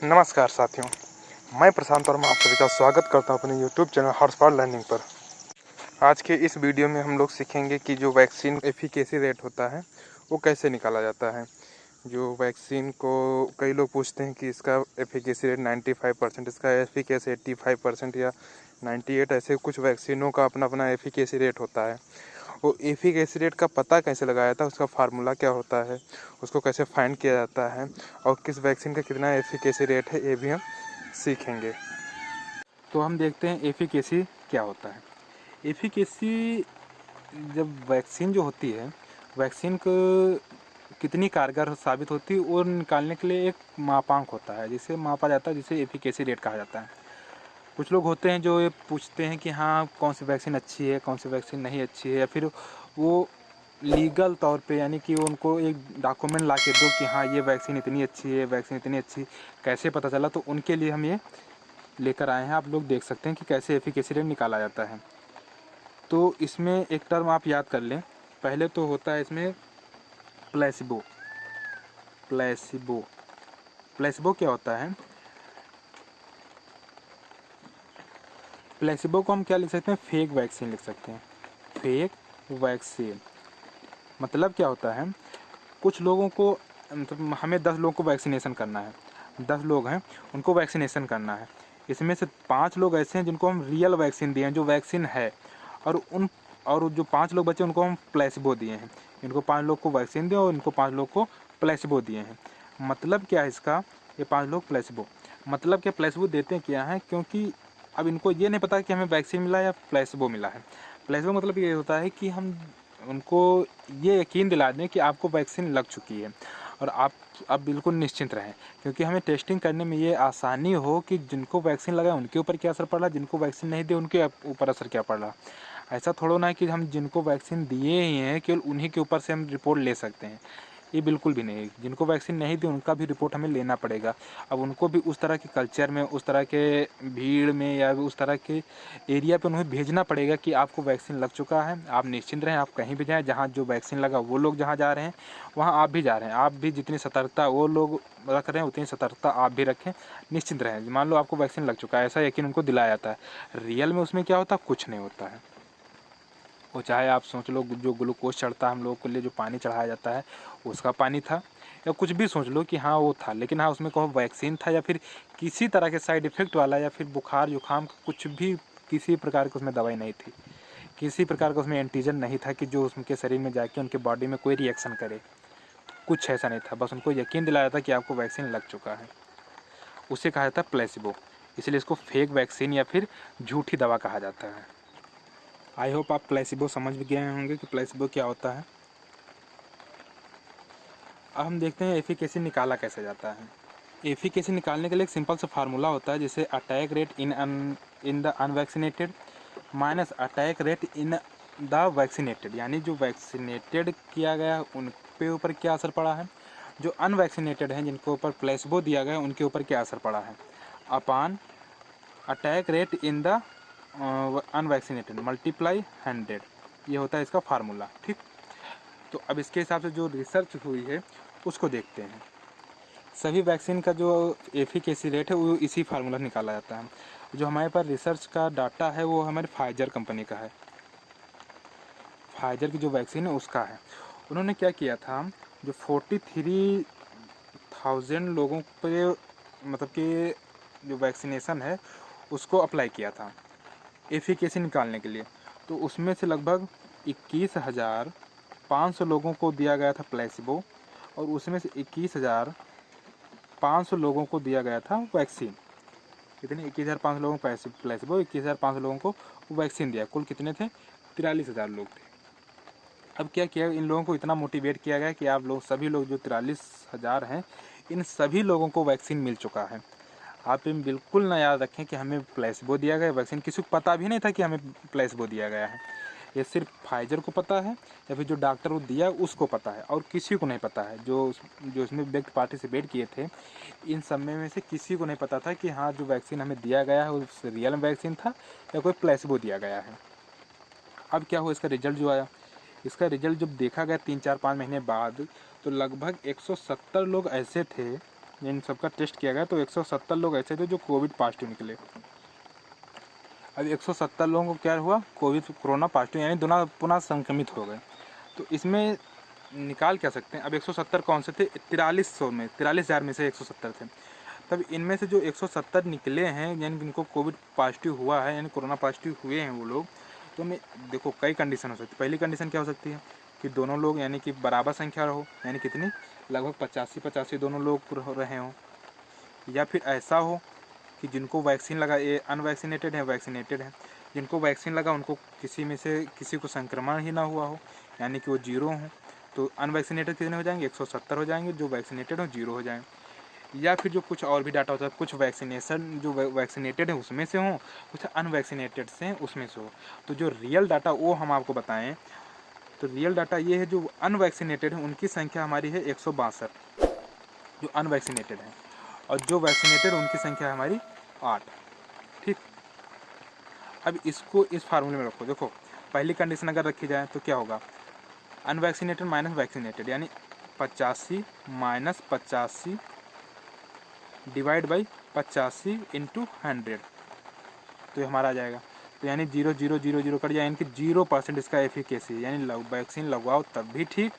नमस्कार साथियों, मैं प्रशांत वर्मा आप सभी का स्वागत करता हूं अपने यूट्यूब चैनल हॉटस्पॉट लर्निंग पर। आज के इस वीडियो में हम लोग सीखेंगे कि जो वैक्सीन एफिकेसी रेट होता है वो कैसे निकाला जाता है। जो वैक्सीन को कई लोग पूछते हैं कि इसका एफिकेसी रेट 95%, इसका एफिकेसी 85% या 98, ऐसे कुछ वैक्सीनों का अपना अपना एफिकेसी रेट होता है। वो एफिकेसी रेट का पता कैसे लगाया जाता है, उसका फार्मूला क्या होता है, उसको कैसे फाइंड किया जाता है और किस वैक्सीन का कितना एफिकेसी रेट है, ये भी हम सीखेंगे। तो हम देखते हैं एफिकेसी क्या होता है। एफिकेसी जब वैक्सीन जो होती है, वैक्सीन को कितनी कारगर साबित होती है और निकालने के लिए एक मापांक होता है जिसे मापा जाता है, जिसे एफिकेसी रेट कहा जाता है। कुछ लोग होते हैं जो ये पूछते हैं कि हाँ कौन सी वैक्सीन अच्छी है, कौन सी वैक्सीन नहीं अच्छी है, या फिर वो लीगल तौर पे यानी कि उनको एक डॉक्यूमेंट ला के दो कि हाँ ये वैक्सीन इतनी अच्छी है, वैक्सीन इतनी अच्छी, कैसे पता चला। तो उनके लिए हम ये लेकर आए हैं। आप लोग देख सकते हैं कि कैसे एफिकेसी रेट निकाला जाता है। तो इसमें एक टर्म आप याद कर लें। पहले तो होता है इसमें प्लेसिबो। प्लेसिबो प्लेसिबो क्या होता है? प्लेसिबो को हम क्या लिख सकते हैं? फेक वैक्सीन लिख सकते हैं। फेक वैक्सीन मतलब क्या होता है? कुछ लोगों को मतलब हमें 10 लोगों को वैक्सीनेशन करना है, 10 लोग हैं उनको वैक्सीनेशन करना है। इसमें से 5 लोग ऐसे हैं जिनको हम रियल वैक्सीन दिए हैं, जो वैक्सीन है, और जो 5 लोग बचे उनको हम प्लेसिबो दिए हैं। इनको 5 लोग को वैक्सीन दिया और इनको 5 लोग को प्लेसिबो दिए हैं। मतलब क्या है इसका? ये 5 लोग प्लेसिबो, मतलब क्या प्लेसिबो देते क्या हैं? क्योंकि अब इनको ये नहीं पता कि हमें वैक्सीन मिला या प्लेसिबो मिला है। प्लेसिबो मतलब ये होता है कि हम उनको ये यकीन दिला दें कि आपको वैक्सीन लग चुकी है और आप अब बिल्कुल निश्चिंत रहें, क्योंकि हमें टेस्टिंग करने में ये आसानी हो कि जिनको वैक्सीन लगा उनके ऊपर क्या असर पड़ रहा, जिनको वैक्सीन नहीं दी उनके ऊपर असर क्या पड़ रहा। ऐसा थोड़ा ना है कि हम जिनको वैक्सीन दिए ही हैं केवल उन्हीं के ऊपर से हम रिपोर्ट ले सकते हैं, ये बिल्कुल भी नहीं। जिनको वैक्सीन नहीं दी उनका भी रिपोर्ट हमें लेना पड़ेगा। अब उनको भी उस तरह के कल्चर में, उस तरह के भीड़ में या उस तरह के एरिया पे उन्हें भेजना पड़ेगा कि आपको वैक्सीन लग चुका है, आप निश्चिंत रहें, आप कहीं भी जाएँ, जहाँ जो वैक्सीन लगा वो लोग जहाँ जा रहे हैं वहाँ आप भी जा रहे हैं। आप भी जितनी सतर्कता वो लोग रख रहे हैं उतनी सतर्कता आप भी रखें, निश्चिंत रहें। मान लो आपको वैक्सीन लग चुका है, ऐसा यकीन उनको दिलाया जाता है। रियल में उसमें क्या होता है? कुछ नहीं होता है। वो चाहे आप सोच लो जो ग्लूकोज चढ़ता है हम लोगों के लिए, जो पानी चढ़ाया जाता है उसका पानी था, या कुछ भी सोच लो कि हाँ वो था, लेकिन हाँ उसमें कहो वैक्सीन था या फिर किसी तरह के साइड इफ़ेक्ट वाला या फिर बुखार जुकाम का कुछ भी, किसी प्रकार की उसमें दवाई नहीं थी, किसी प्रकार का उसमें एंटीजन नहीं था कि जो उनके शरीर में जाके उनके बॉडी में कोई रिएक्शन करे। कुछ ऐसा नहीं था, बस उनको यकीन दिलाया था कि आपको वैक्सीन लग चुका है। उसे कहा जाता है प्लेसिबो, इसलिए इसको फेक वैक्सीन या फिर झूठी दवा कहा जाता है। आई होप आप प्लेसिबो समझ भी गए होंगे कि प्लेसिबो क्या होता है। अब हम देखते हैं एफिकेसी निकाला कैसे जाता है। एफिकेसी निकालने के लिए एक सिंपल सा फार्मूला होता है, जिसे attack rate in the unvaccinated minus attack rate in the vaccinated, यानी जो वैक्सीनेटेड किया गया उन पे ऊपर क्या असर पड़ा है, जो अनवैक्सीनेटेड हैं जिनके ऊपर प्लेसिबो दिया गया उनके ऊपर क्या असर पड़ा है, अपान attack rate in the unvaccinated multiply 100। ये होता है इसका फार्मूला। ठीक, तो अब इसके हिसाब से जो रिसर्च हुई है उसको देखते हैं। सभी वैक्सीन का जो एफिकेसी रेट है वो इसी फार्मूला निकाला जाता है। जो हमारे पास रिसर्च का डाटा है वो हमारे फाइजर कंपनी का है। फाइजर की जो वैक्सीन है उसका है। उन्होंने क्या किया था, जो 43,000 लोगों पे मतलब कि जो वैक्सीनेशन है उसको अप्लाई किया था एफिकेसी निकालने के लिए। तो उसमें से लगभग 21,500 लोगों को दिया गया था प्लेसिबो और उसमें से 21,500 लोगों को दिया गया था वैक्सीन। कितने? 21,500 लोगों को प्लेसिबो, 21,500 लोगों को वैक्सीन दिया। कुल कितने थे? 43,000 लोग थे। अब क्या किया, इन लोगों को इतना मोटिवेट किया गया कि आप लोग सभी लोग जो 43,000 हैं इन सभी लोगों को वैक्सीन मिल चुका है। आप इन बिल्कुल ना याद रखें कि हमें प्लेसिबो दिया गया वैक्सीन, किसी को पता भी नहीं था कि हमें प्लेसिबो दिया गया है। ये सिर्फ फाइजर को पता है या फिर जो डॉक्टर को दिया उसको पता है, और किसी को नहीं पता है। जो इसमें व्यक्ति पार्टिसिपेट किए थे इन सब में से किसी को नहीं पता था कि हाँ जो वैक्सीन हमें दिया गया है वो रियल वैक्सीन था या कोई प्लेसिबो दिया गया है। अब क्या हुआ, इसका रिजल्ट जो आया, इसका रिजल्ट जब देखा गया 3-4-5 महीने बाद, तो लगभग 170 लोग ऐसे थे इन सबका टेस्ट किया गया तो 170 लोग ऐसे थे जो कोविड पॉजिटिव निकले। अब 170 लोगों को क्या हुआ, कोरोना पॉजिटिव, यानी दोनों पुनः संक्रमित हो गए। तो इसमें निकाल क्या सकते हैं, अब 170 कौन से थे, 43,000 में से 170 थे। तब इनमें से जो 170 निकले हैं, यानी जिनको कोविड पॉजिटिव हुआ है, यानी कोरोना पॉजिटिव हुए हैं वो लोग, तो मैं देखो कई कंडीशन हो सकती है। पहली कंडीशन क्या हो सकती है कि दोनों लोग यानी कि बराबर संख्या रहो, यानी कितनी, लगभग 85-85 दोनों लोग रहे हों, या फिर ऐसा हो कि जिनको वैक्सीन लगा, ये अनवैक्सीनेटेड है, वैक्सीनेटेड है, जिनको वैक्सीन लगा उनको किसी में से किसी को संक्रमण ही ना हुआ हो, यानी कि वो जीरो हों। तो अनवैक्सीनेटेड कितने हो जाएंगे, 170 हो जाएंगे, जो वैक्सीनेटेड हो जीरो हो जाएंगे। या फिर जो कुछ और भी डाटा होता है, कुछ वैक्सीनेशन जो वैक्सीनेटेड है उसमें से हों, कुछ अनवैक्सीनेटेड से उसमें से हो। तो जो रियल डाटा वो हम आपको बताएं, तो रियल डाटा ये है, जो अनवैक्सीनेटेड है उनकी संख्या हमारी है 162, जो अनवैक्सीनेटेड है, और जो वैक्सीनेटेड उनकी संख्या है हमारी 8। ठीक, अब इसको इस फार्मूले में रखो। देखो पहली कंडीशन अगर रखी जाए तो क्या होगा, अनवैक्सीनेटेड माइनस वैक्सीनेटेड, यानी 85 माइनस 85 डिवाइड बाई 85 इंटू 100, तो ये हमारा आ जाएगा। तो यानी 0,0,0,0 कट जाए, यानी कि 0% इसका एफिकेसी है, यानी वैक्सीन लगवाओ तब भी ठीक,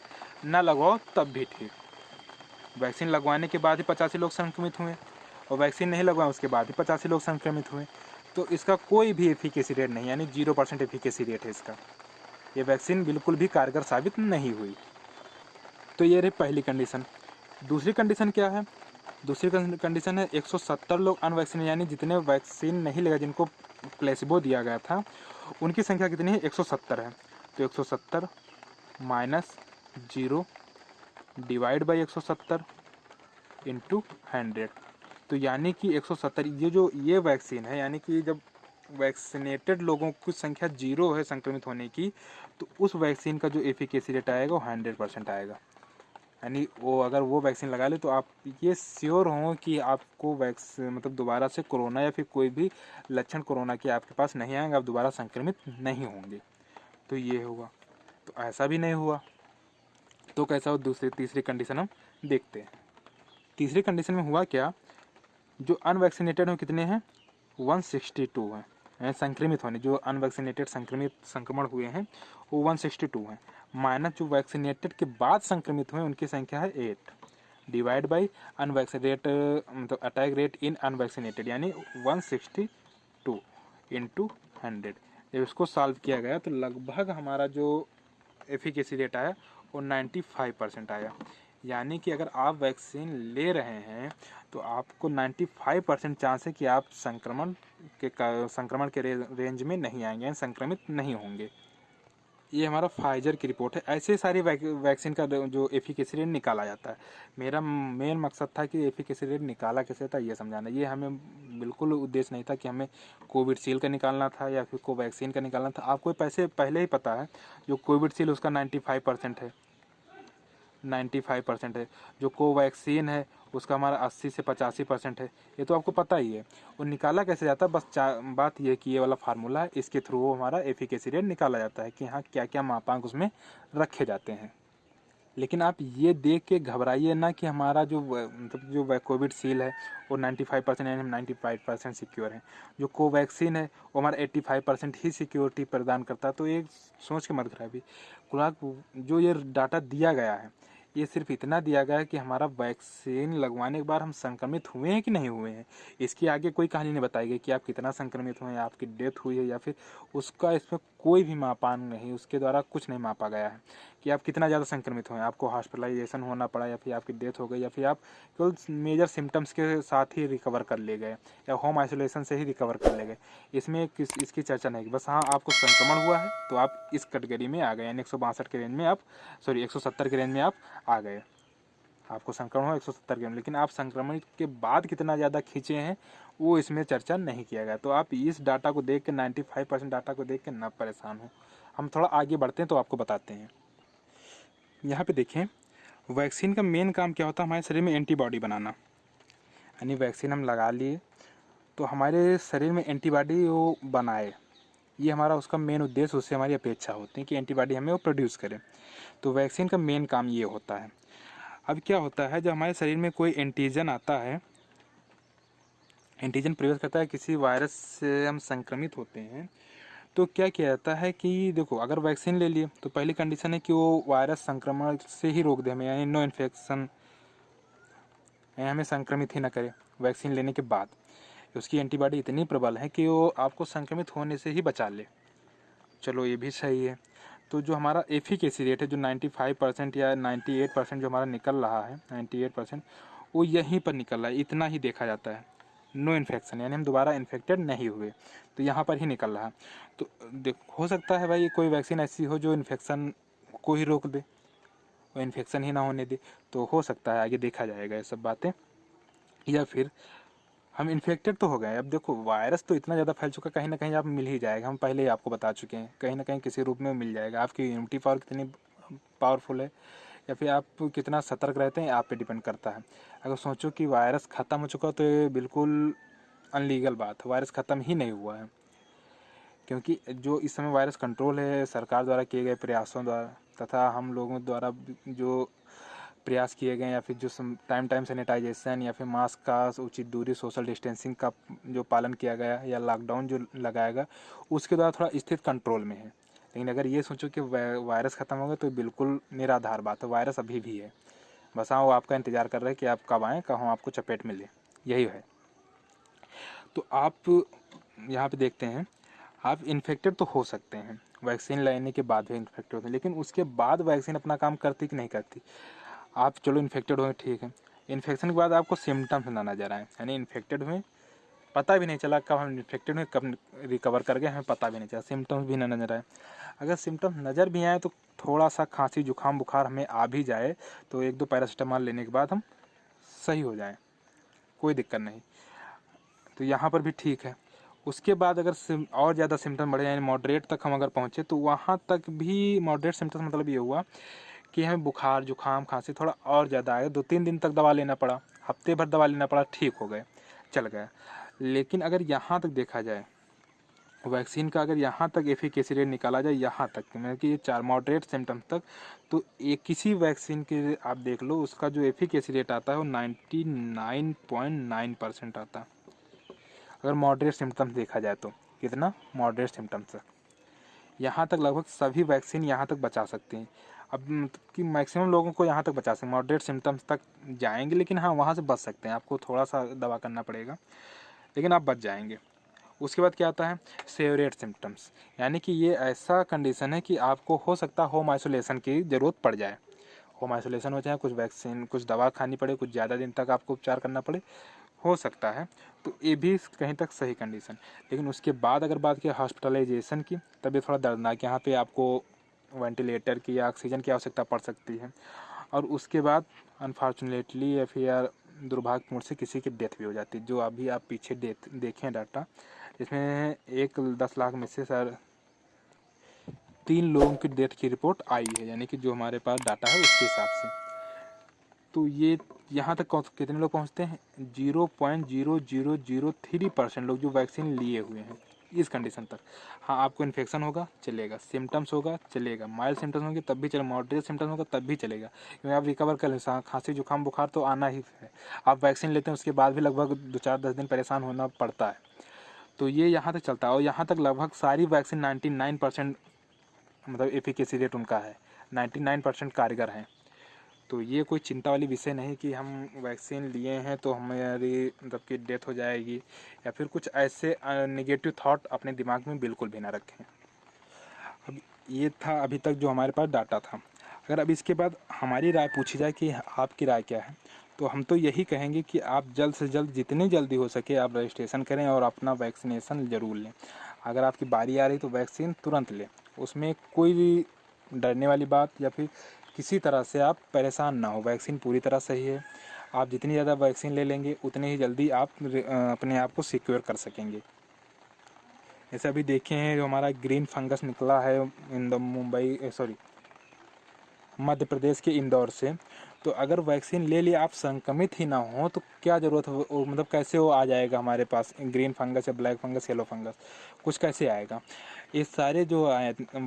ना लगवाओ तब भी ठीक। वैक्सीन लगवाने के बाद ही 85 लोग संक्रमित हुए, और वैक्सीन नहीं लगवाए उसके बाद ही 85 लोग संक्रमित हुए, तो इसका कोई भी एफिकेसी रेट नहीं, यानी 0% एफिकेसी रेट है इसका। ये वैक्सीन बिल्कुल भी कारगर साबित नहीं हुई। तो ये रही पहली कंडीशन। दूसरी कंडीशन क्या है, दूसरी कंडीशन है 170 लोग अनवैक्सीन, यानी जितने वैक्सीन नहीं लगा, जिनको प्लेसिबो दिया गया था, उनकी संख्या कितनी है, 170 है। तो 170 माइनस 0 डिवाइड बाई 170 इंटू 100, तो यानी कि 170, ये वैक्सीन है, यानी कि जब वैक्सीनेटेड लोगों की संख्या 0 है संक्रमित होने की, तो उस वैक्सीन का जो एफिकेसी रेट आएगा वो 100% आएगा। यानी वो अगर वो वैक्सीन लगा ले तो आप ये श्योर हों कि आपको मतलब दोबारा से कोरोना या फिर कोई भी लक्षण कोरोना के आपके पास नहीं आएंगे, आप दोबारा संक्रमित नहीं होंगे। तो ये हुआ, तो ऐसा भी नहीं हुआ, तो कैसा हो, तीसरी कंडीशन हम देखते हैं। तीसरी कंडीशन में हुआ क्या, जो अनवैक्सीनेटेड हो कितने हैं, 162 हैं, संक्रमित होने, जो अनवैक्सीनेटेड संक्रमण हुए हैं वो 162 हैं, माइनस जो वैक्सीनेटेड के बाद संक्रमित हुए उनकी संख्या है 8, डिवाइड बाई अनवैक्सीनेट मतलब अटैक रेट इन अनवैक्सीनेटेड, यानी 162 इंटू 100। जब इसको सॉल्व किया गया तो लगभग हमारा जो एफिकेसी रेट आया वो 95% आया। यानी कि अगर आप वैक्सीन ले रहे हैं तो आपको 95% चांस है कि आप संक्रमण के रेंज में नहीं आएंगे, संक्रमित नहीं होंगे। ये हमारा फाइजर की रिपोर्ट है। ऐसे सारी वैक्सीन का जो एफिकेसी रेट निकाला जाता है। मेरा मेन मकसद था कि एफिकेसी रेट निकाला कैसे था ये समझाना। ये हमें बिल्कुल उद्देश्य नहीं था कि हमें कोविडशील्ड का निकालना था या फिर कोवैक्सीन का निकालना था। आपको पैसे पहले ही पता है, जो कोविडशील्ड उसका 95% है, 95% है। जो कोवैक्सीन है उसका हमारा 80 से 85% है। ये तो आपको पता ही है। और निकाला कैसे जाता है, बस बात ये कि ये वाला फार्मूला है, इसके थ्रू हमारा एफिकेसी रेट निकाला जाता है कि हाँ क्या क्या मापांक उसमें रखे जाते हैं। लेकिन आप ये देख के घबराइए ना कि हमारा जो मतलब जो कोविडशील्ड है वो 95% यानी हम 95% सिक्योर है। जो कोवैक्सीन है वो हमारा 85% ही सिक्योरिटी प्रदान करता है। तो ये सोच के मत घबराइए। जो ये डाटा दिया गया है ये सिर्फ इतना दिया गया है कि हमारा वैक्सीन लगवाने के बाद हम संक्रमित हुए हैं कि नहीं हुए हैं। इसके आगे कोई कहानी नहीं बताई गई कि आप कितना संक्रमित हुए हैं, आपकी डेथ हुई है या फिर उसका इसमें कोई भी मापांक नहीं, उसके द्वारा कुछ नहीं मापा गया है कि आप कितना ज़्यादा संक्रमित हुए, आपको हॉस्पिटलाइजेशन होना पड़ा या फिर आपकी डेथ हो गई या फिर आप केवल मेजर सिम्टम्स के साथ ही रिकवर कर ले गए या होम आइसोलेशन से ही रिकवर कर ले गए। इसमें इसकी चर्चा नहीं। बस हाँ आपको संक्रमण हुआ है तो आप इस कैटेगरी में आ गए, यानी 162 के रेंज में आप 170 के रेंज में आप आ गए। आपको संक्रमण हो 170 के रेंज, लेकिन आप संक्रमण के बाद कितना ज़्यादा खींचे हैं वो इसमें चर्चा नहीं किया गया। तो आप इस डाटा को देख के 95% डाटा को देख के ना परेशान हो। हम थोड़ा आगे बढ़ते हैं तो आपको बताते हैं। यहाँ पे देखें, वैक्सीन का मेन काम क्या होता है, हमारे शरीर में एंटीबॉडी बनाना। यानी वैक्सीन हम लगा लिए तो हमारे शरीर में एंटीबॉडी वो बनाए, ये हमारा उसका मेन उद्देश्य, उससे हमारी अपेक्षा होती है कि एंटीबॉडी हमें वो प्रोड्यूस करे। तो वैक्सीन का मेन काम ये होता है। अब क्या होता है, जब हमारे शरीर में कोई एंटीजन आता है, एंटीजन प्रवेश करता है, किसी वायरस से हम संक्रमित होते हैं, तो क्या किया जाता है कि देखो, अगर वैक्सीन ले लिए तो पहली कंडीशन है कि वो वायरस संक्रमण से ही रोक दे हमें, यानी नो इन्फेक्शन, हमें संक्रमित ही ना करे वैक्सीन लेने के बाद। उसकी एंटीबॉडी इतनी प्रबल है कि वो आपको संक्रमित होने से ही बचा ले। चलो ये भी सही है। तो जो हमारा एफिकेसी रेट है, जो 95% या 98% जो हमारा निकल रहा है, 98%, वो यहीं पर निकल रहा है, इतना ही देखा जाता है। नो इन्फेक्शन, यानी हम दोबारा इन्फेक्टेड नहीं हुए, तो यहाँ पर ही निकल रहा है। तो हो सकता है भाई कोई वैक्सीन ऐसी हो जो इन्फेक्शन को ही रोक दे, वो इन्फेक्शन ही ना होने दे, तो हो सकता है, आगे देखा जाएगा ये सब बातें। या फिर हम इन्फेक्टेड तो हो गए, अब देखो वायरस तो इतना ज़्यादा फैल चुका, कहीं ना कहीं आप मिल ही जाएगा, हम पहले ही आपको बता चुके हैं, कहीं ना कहीं किसी रूप में मिल जाएगा। आपकी इम्यूनिटी पावर कितनी पावरफुल है, या फिर आप कितना सतर्क रहते हैं, आप पे डिपेंड करता है। अगर सोचो कि वायरस ख़त्म हो चुका, तो ये बिल्कुल अनलीगल बात है, वायरस ख़त्म ही नहीं हुआ है। क्योंकि जो इस समय वायरस कंट्रोल है, सरकार द्वारा किए गए प्रयासों द्वारा तथा हम लोगों द्वारा जो प्रयास किए गए, या फिर जो टाइम सैनिटाइजेशन, या फिर मास्क का उचित दूरी, सोशल डिस्टेंसिंग का जो पालन किया गया, या लॉकडाउन जो लगाया गया, उसके द्वारा थोड़ा स्थित कंट्रोल में है। लेकिन अगर ये सोचो कि वायरस ख़त्म हो गया, तो बिल्कुल निराधार बात है, वायरस अभी भी है। बस हाँ, वो आपका इंतज़ार कर रहे हैं कि आप कब आएँ, कब हम आपको चपेट में लें, यही है। तो आप यहाँ पे देखते हैं, आप इन्फेक्टेड तो हो सकते हैं, वैक्सीन लेने के बाद भी इन्फेक्टेड होते हैं, लेकिन उसके बाद वैक्सीन अपना काम करती कि नहीं करती। आप चलो इन्फेक्टेड हुए, ठीक है, इन्फेक्शन के बाद आपको सिम्टम्स ना नजर आए, यानी इन्फेक्टेड हुए, पता भी नहीं चला कब हम इन्फेक्टेड हुए, कब रिकवर कर गए, हमें पता भी नहीं चला, सिम्टम्स भी ना नजर आए। अगर सिम्टम्स नज़र भी आए, तो थोड़ा सा खांसी जुकाम बुखार हमें आ भी जाए, तो 1-2 पैरासीटामॉल लेने के बाद हम सही हो जाएं, कोई दिक्कत नहीं। तो यहाँ पर भी ठीक है। उसके बाद अगर और ज़्यादा सिम्टम बढ़े, यानी मॉडरेट तक हम अगर पहुँचे, तो वहाँ तक भी मॉडरेट सिम्टम्स मतलब ये हुआ कि हमें बुखार जुखाम खांसी थोड़ा और ज़्यादा आया, 2-3 दिन तक दवा लेना पड़ा, हफ्ते भर दवा लेना पड़ा, ठीक हो गए, चल गया। लेकिन अगर यहाँ तक देखा जाए, वैक्सीन का अगर यहाँ तक एफिकेसी रेट निकाला जाए, यहाँ तक मतलब कि ये 4 मॉडरेट सिम्टम्स तक, तो एक किसी वैक्सीन के आप देख लो, उसका जो एफिकेसी रेट आता है वो 99.9% आता है, अगर मॉडरेट सिम्टम्स देखा जाए तो। कितना? मॉडरेट सिम्टम्स तक, यहाँ तक लगभग सभी वैक्सीन यहाँ तक बचा सकती हैं। अब मतलब कि मैक्सिमम लोगों को यहाँ तक बचा सकते हैं, मॉडरेट सिम्टम्स तक जाएंगे, लेकिन हाँ वहाँ से बच सकते हैं, आपको थोड़ा सा दवा करना पड़ेगा, लेकिन आप बच जाएंगे। उसके बाद क्या आता है? सेवरेट सिम्टम्स, यानी कि ये ऐसा कंडीशन है कि आपको हो सकता है होम आइसोलेशन की ज़रूरत पड़ जाए, होम आइसोलेशन हो जाए, कुछ वैक्सीन कुछ दवा खानी पड़े, कुछ ज़्यादा दिन तक आपको उपचार करना पड़े, हो सकता है। तो ये भी कहीं तक सही कंडीशन। लेकिन उसके बाद अगर बात की हॉस्पिटलाइजेशन की, तब ये थोड़ा दर्दनाक, यहाँ पे आपको वेंटिलेटर की या ऑक्सीजन की आवश्यकता पड़ सकती है, और उसके बाद अनफॉर्चुनेटली या फिर दुर्भाग्यपूर्ण से किसी की डेथ भी हो जाती है, जो अभी आप पीछे देखें डाटा, जिसमें 10 लाख में से सर 3 लोगों की डेथ की रिपोर्ट आई है, यानी कि जो हमारे पास डाटा है उसके हिसाब से। तो ये यहाँ तक कितने लोग पहुँचते हैं? 0.0003% लोग जो वैक्सीन लिए हुए हैं इस कंडीशन तक। हाँ, आपको इन्फेक्शन होगा चलेगा, सिम्टम्स होगा चलेगा, माइल्ड सिम्टम्स होंगे तब भी चलेगा, मॉडरेट सिम्टम्स होगा तब भी चलेगा, क्योंकि आप रिकवर कर लें। खांसी जुकाम बुखार तो आना ही है, आप वैक्सीन लेते हैं उसके बाद भी लगभग 2-4-10 दिन परेशान होना पड़ता है। तो ये यहाँ तक चलता है, और यहाँ तक लगभग सारी वैक्सीन 99% मतलब एफिकेसी रेट उनका है, 99% कारगर हैं। तो ये कोई चिंता वाली विषय नहीं कि हम वैक्सीन लिए हैं तो हमारी मतलब कि डेथ हो जाएगी, या फिर कुछ ऐसे नेगेटिव थॉट अपने दिमाग में बिल्कुल भी ना रखें। अब ये था अभी तक जो हमारे पास डाटा था। अगर अब इसके बाद हमारी राय पूछी जाए कि आपकी राय क्या है, तो हम तो यही कहेंगे कि आप जल्द से जल्द जितनी जल्दी हो सके आप रजिस्ट्रेशन करें और अपना वैक्सीनेशन ज़रूर लें। अगर आपकी बारी आ रही तो वैक्सीन तुरंत लें, उसमें कोई भी डरने वाली बात या फिर किसी तरह से आप परेशान ना हो, वैक्सीन पूरी तरह सही है। आप जितनी ज़्यादा वैक्सीन ले लेंगे उतने ही जल्दी आप अपने आप को सिक्योर कर सकेंगे। जैसे अभी देखे हैं जो हमारा ग्रीन फंगस निकला है मध्य प्रदेश के इंदौर से, तो अगर वैक्सीन ले लिए आप संक्रमित ही ना हो तो क्या ज़रूरत है मतलब कैसे वो आ जाएगा हमारे पास ग्रीन फंगस या ब्लैक फंगस येलो फंगस कुछ कैसे आएगा। ये सारे जो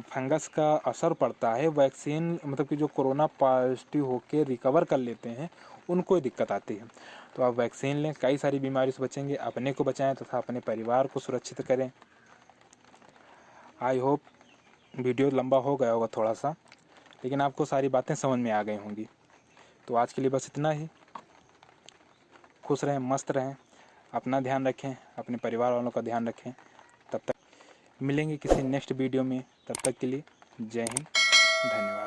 फंगस का असर पड़ता है वैक्सीन मतलब कि जो कोरोना पॉजिटिव होकर रिकवर कर लेते हैं उनको दिक्कत आती है। तो आप वैक्सीन लें, कई सारी बीमारी से बचेंगे, अपने को बचाएं तथा अपने परिवार को सुरक्षित करें। आई होप वीडियो लंबा हो गया होगा थोड़ा सा, लेकिन आपको सारी बातें समझ में आ गई होंगी। तो आज के लिए बस इतना ही। खुश रहें, मस्त रहें, अपना ध्यान रखें, अपने परिवार वालों का ध्यान रखें। तब तक मिलेंगे किसी नेक्स्ट वीडियो में, तब तक के लिए जय हिंद, धन्यवाद।